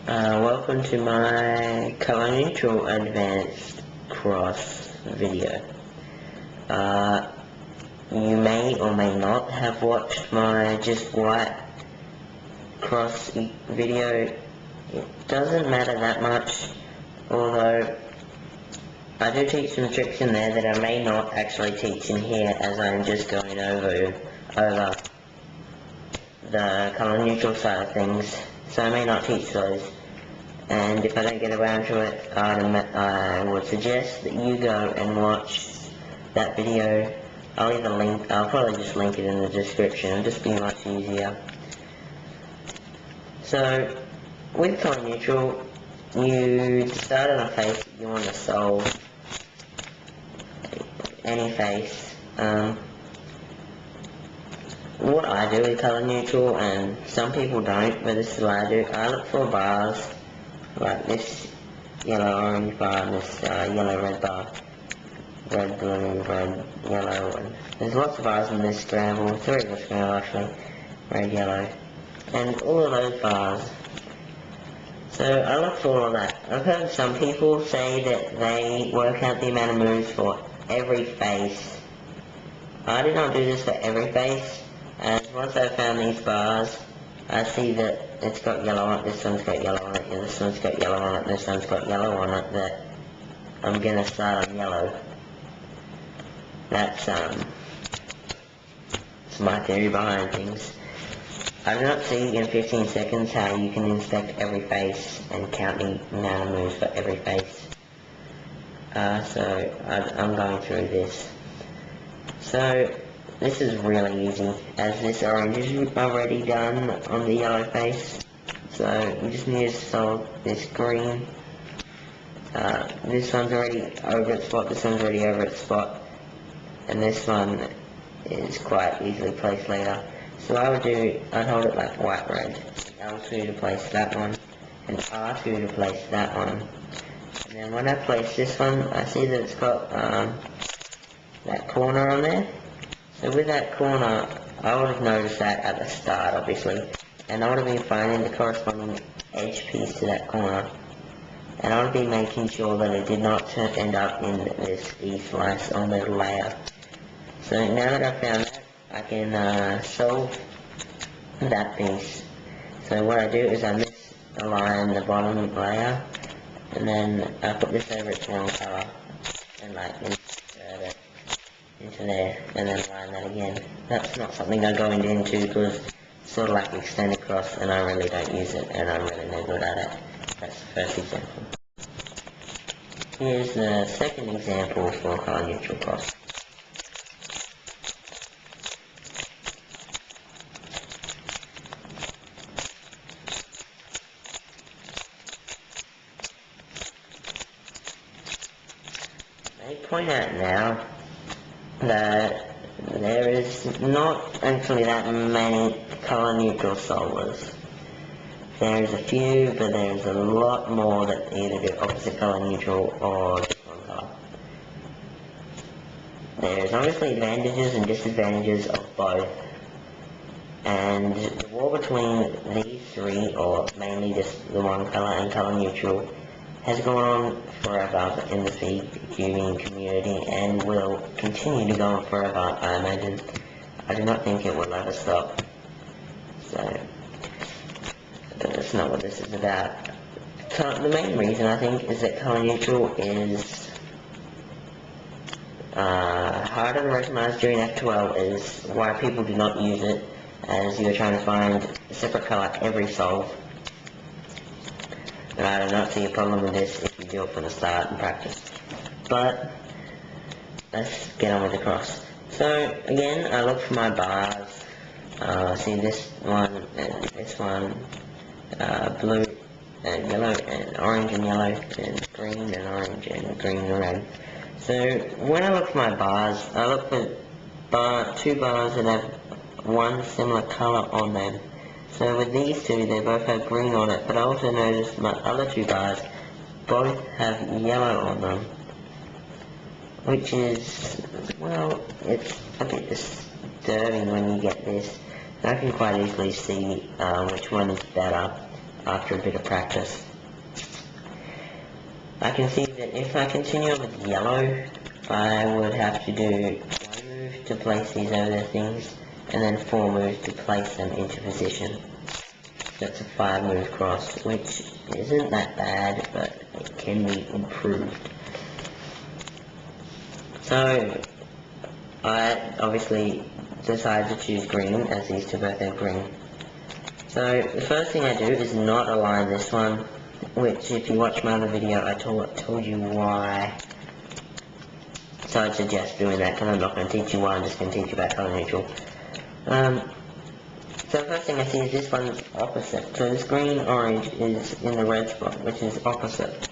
Welcome to my color neutral advanced cross video. You may or may not have watched my just white cross video. It doesn't matter that much, although I do teach some tricks in there that I may not actually teach in here, as I'm just going over the color neutral side of things, so I may not teach those. And if I don't get around to it, I would suggest that you go and watch that video. I'll probably just link it in the description. It'll just be much easier. So, with color neutral, you decide on a face that you want to solve. Any face. What I do with color neutral, and some people don't, but this is what I do. I look for bars like this yellow orange bar and this yellow red bar, red blue, red yellow, and there's lots of bars in this scramble, 3 of the scramble actually, red yellow, and all of those bars. So I look for all of that. I've heard some people say that they work out the amount of moves for every face. I do not do this for every face, as once I've found these bars, I see that it's got yellow on it, this one's got yellow on it, and this one's got yellow on it, this one's got yellow on it, that I'm gonna start on yellow. That's my theory behind things. I do not see in 15 seconds how you can inspect every face and count the amount of moves for every face. So I'm going through this. So this is really easy, as this orange is already done on the yellow face. So we just need to solve this green. This one's already over its spot, this one's already over its spot, and this one is quite easily placed later. So I'd hold it like white red. L2 to place that one, and R2 to place that one. And then when I place this one, I see that it's got that corner on there. So with that corner, I would have noticed that at the start, obviously, and I would have been finding the corresponding edge piece to that corner, and I would be making sure that it did not end up in this E-slice on the layer. So now that I've found that, I can solve that piece. So what I do is I misalign the bottom layer, and then I put this over its wrong color, and like insert it into there, and then line that again. That's not something I go into because it's sort of like extend across, and I really don't use it, and I'm really no good at it. That's the first example. Here's the second example for color neutral cross. I point out now that there is not actually that many color neutral solvers. There's a few, but there's a lot more that either do opposite color neutral or just one color. There's obviously advantages and disadvantages of both, and the war between these three, or mainly just the one color and color neutral, has gone on forever in the speed cubing community, and will continue to go on forever, I imagine. I do not think it will ever stop. So, that's not what this is about. The main reason, I think, is that color neutral is harder to recognize during F12, is why people do not use it, as you are trying to find a separate color every solve. And I do not see a problem with this if you do it from the start and practice. But let's get on with the cross. So again, I look for my bars. See this one and this one, blue and yellow and orange and yellow and green and orange and green and red. So when I look for my bars, I look for 2 bars that have one similar color on them. So with these two, they both have green on it, but I also noticed my other 2 bars both have yellow on them, which is, well, it's a bit disturbing when you get this. I can quite easily see which one is better. after a bit of practice. I can see that if I continue with yellow, I would have to do 1 move to place these over the things, and then 4 moves to place them into position. That's a 5 move cross, which isn't that bad, but it can be improved. So, I obviously decided to choose green, as these two both have green. So, the first thing I do is not align this one, which if you watch my other video, I told you why. So I'd suggest doing that, because I'm not going to teach you why, I'm just going to teach you about color neutral. So the first thing I see is this one's opposite. So this green-orange is in the red spot, which is opposite.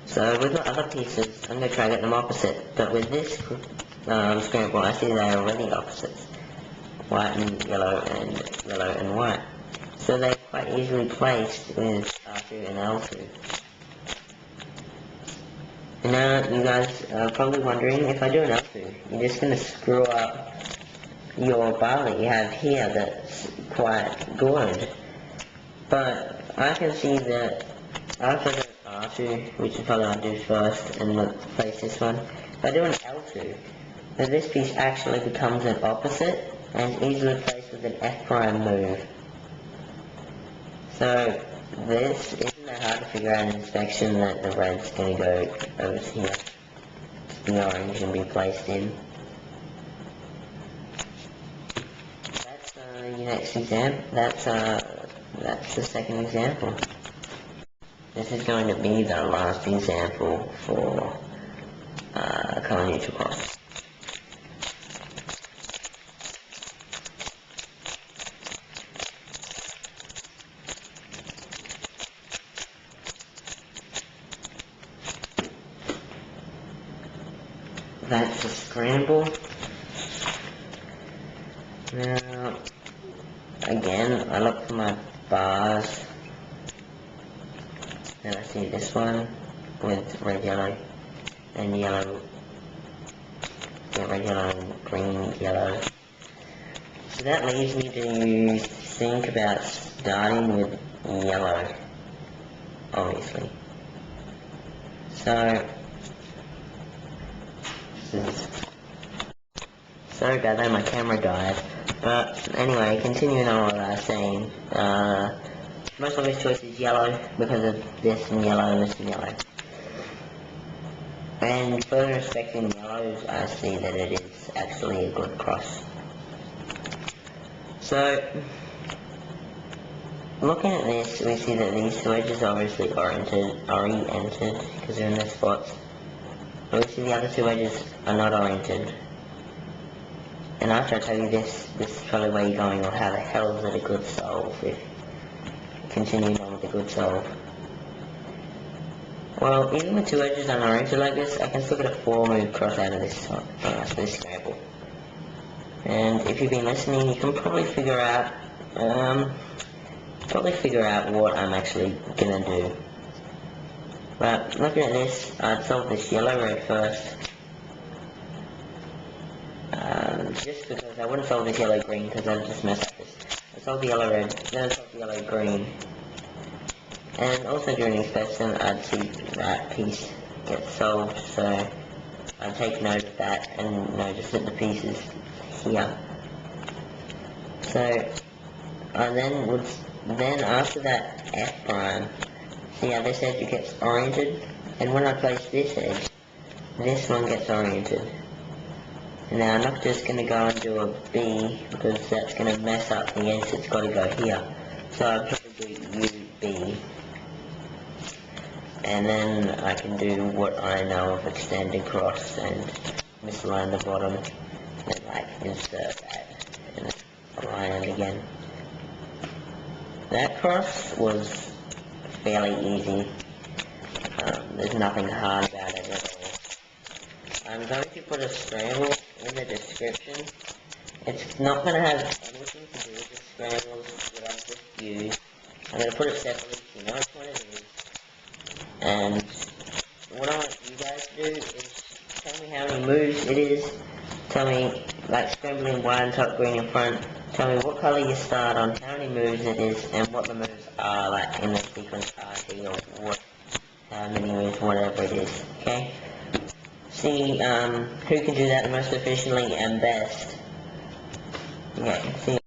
So with my other pieces, I'm going to try to get them opposite. But with this scramble, I see they're already opposites. White and yellow and white. So they're quite easily placed with R2 and L2. And now you guys are probably wondering, if I do an L2, you're just going to screw up your bar that you have here that's quite good. But I can see that after the R2, which is probably I'll do first, and place this one, if I do an L2, then this piece actually becomes an opposite, and easily placed with an F prime move. So this isn't that hard to figure out in inspection, that the red's going to go over here, the orange, and be placed in. That's your next example. That's the second example. This is going to be the last example for color neutral cross. That's a scramble. Now, again, I look for my bars, and I see this one with red, yellow, and yellow, red, yellow, and green, yellow. So that leaves me to think about starting with yellow, obviously. So, sorry about that, my camera died. But anyway, continuing on what I was saying, most obvious choice is yellow because of this and yellow and this and yellow. And further inspecting yellows, I see that it is actually a good cross. So, looking at this, we see that these two edges are obviously oriented because they're in their spots. But we see the other two edges are not oriented. And after I tell you this is probably where you're going, or how the hell is it a good solve, if continuing on with the good solve. Well, even with two edges unoriented like this, I can still get a 4 move cross out of this scramble. And if you've been listening, you can probably figure out what I'm actually gonna do. But looking at this, I'd solve this yellow-red first. Just because I wouldn't solve this yellow-green, because I'd just mess up this. I solve the yellow-red, then I solve the yellow-green. And also during inspection, I'd see that piece get solved, so I'd take note of that and notice that the piece is here. So, I then after that F prime, see how this edge gets oriented, and when I place this edge, this one gets oriented. And now I'm not just going to go and do a B, because that's going to mess up the edge that's got to go here. So I'll probably do UB. And then I can do what I know of extend across and misalign the bottom, and like insert that and align it again. That cross was fairly easy. There's nothing hard about it at all. I'm going to put a scramble in the description. It's not going to have anything to do with the scrambles that I've just used. I'm going to put it separately so you know which one it is. And what I want you guys to do is tell me how many moves it is. Tell me, like, scrambling white and top green in front. Tell me what color you start on, how many moves it is, and what the moves are, like in the sequence RT or what, how many moves, whatever it is, okay? See who can do that the most efficiently and best. Okay, see